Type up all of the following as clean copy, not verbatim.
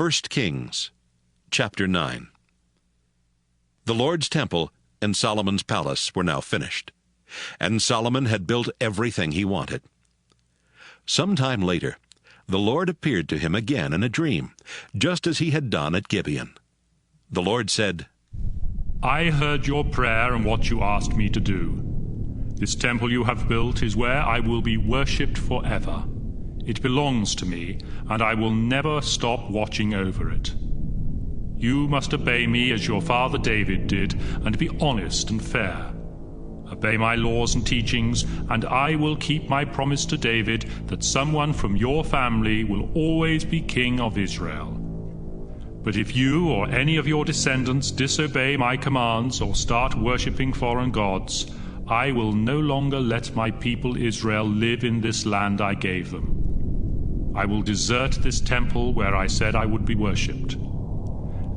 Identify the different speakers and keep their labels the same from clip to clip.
Speaker 1: 1 Kings, chapter 9. The Lord's temple and Solomon's palace were now finished, and Solomon had built everything he wanted. Some time later, the Lord appeared to him again in a dream, just as he had done at Gibeon. The Lord said,
Speaker 2: I heard your prayer and what you asked me to do. This temple you have built is where I will be worshipped forever. It belongs to me, and I will never stop watching over it. You must obey me as your father David did, and be honest and fair. Obey my laws and teachings, and I will keep my promise to David that someone from your family will always be king of Israel. But if you or any of your descendants disobey my commands or start worshipping foreign gods, I will no longer let my people Israel live in this land I gave them. I will desert this temple where I said I would be worshipped.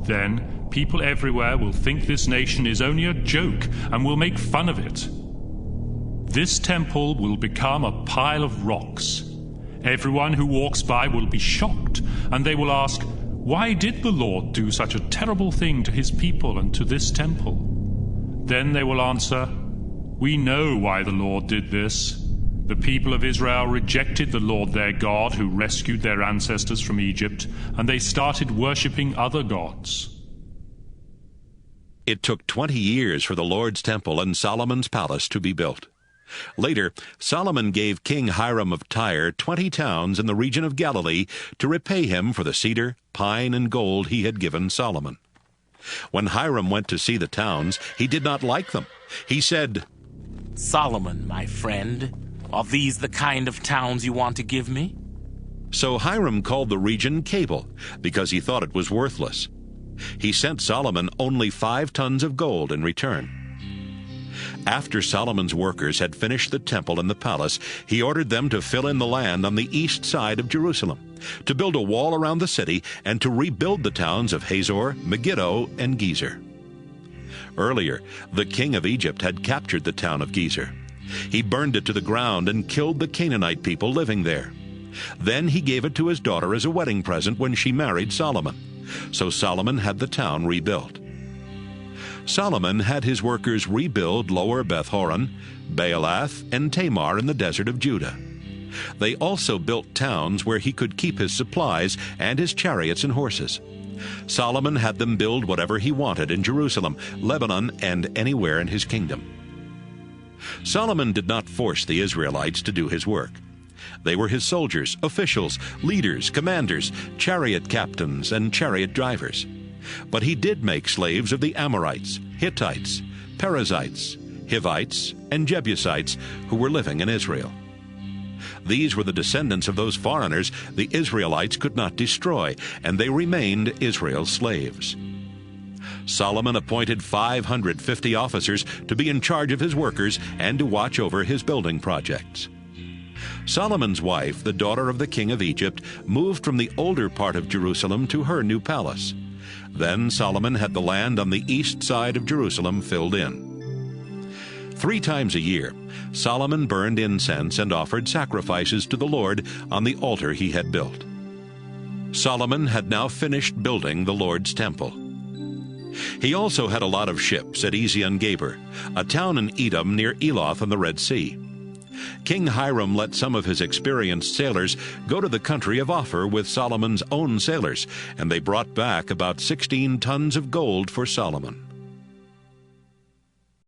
Speaker 2: Then people everywhere will think this nation is only a joke and will make fun of it. This temple will become a pile of rocks. Everyone who walks by will be shocked, and they will ask, why did the Lord do such a terrible thing to his people and to this temple? Then they will answer, we know why the Lord did this. The people of Israel rejected the Lord their God who rescued their ancestors from Egypt, and they started worshipping other gods.
Speaker 1: It took 20 years for the Lord's temple and Solomon's palace to be built. Later, Solomon gave King Hiram of Tyre 20 towns in the region of Galilee to repay him for the cedar, pine, and gold he had given Solomon. When Hiram went to see the towns, he did not like them. He said,
Speaker 3: Solomon, my friend, are these the kind of towns you want to give me?
Speaker 1: So Hiram called the region Cabul, because he thought it was worthless. He sent Solomon only 5 tons of gold in return. After Solomon's workers had finished the temple and the palace, he ordered them to fill in the land on the east side of Jerusalem, to build a wall around the city, and to rebuild the towns of Hazor, Megiddo, and Gezer. Earlier, the king of Egypt had captured the town of Gezer. He burned it to the ground and killed the Canaanite people living there. Then he gave it to his daughter as a wedding present when she married Solomon. So Solomon had the town rebuilt. Solomon had his workers rebuild Lower Beth-horon, Baalath, and Tamar in the desert of Judah. They also built towns where he could keep his supplies and his chariots and horses. Solomon had them build whatever he wanted in Jerusalem, Lebanon, and anywhere in his kingdom. Solomon did not force the Israelites to do his work. They were his soldiers, officials, leaders, commanders, chariot captains, and chariot drivers. But he did make slaves of the Amorites, Hittites, Perizzites, Hivites, and Jebusites who were living in Israel. These were the descendants of those foreigners the Israelites could not destroy, and they remained Israel's slaves. Solomon appointed 550 officers to be in charge of his workers and to watch over his building projects. Solomon's wife, the daughter of the king of Egypt, moved from the older part of Jerusalem to her new palace. Then Solomon had the land on the east side of Jerusalem filled in. 3 times a year, Solomon burned incense and offered sacrifices to the Lord on the altar he had built. Solomon had now finished building the Lord's temple. He also had a lot of ships at Ezion-Geber, a town in Edom near Eloth on the Red Sea. King Hiram let some of his experienced sailors go to the country of Ophir with Solomon's own sailors, and they brought back about 16 tons of gold for Solomon.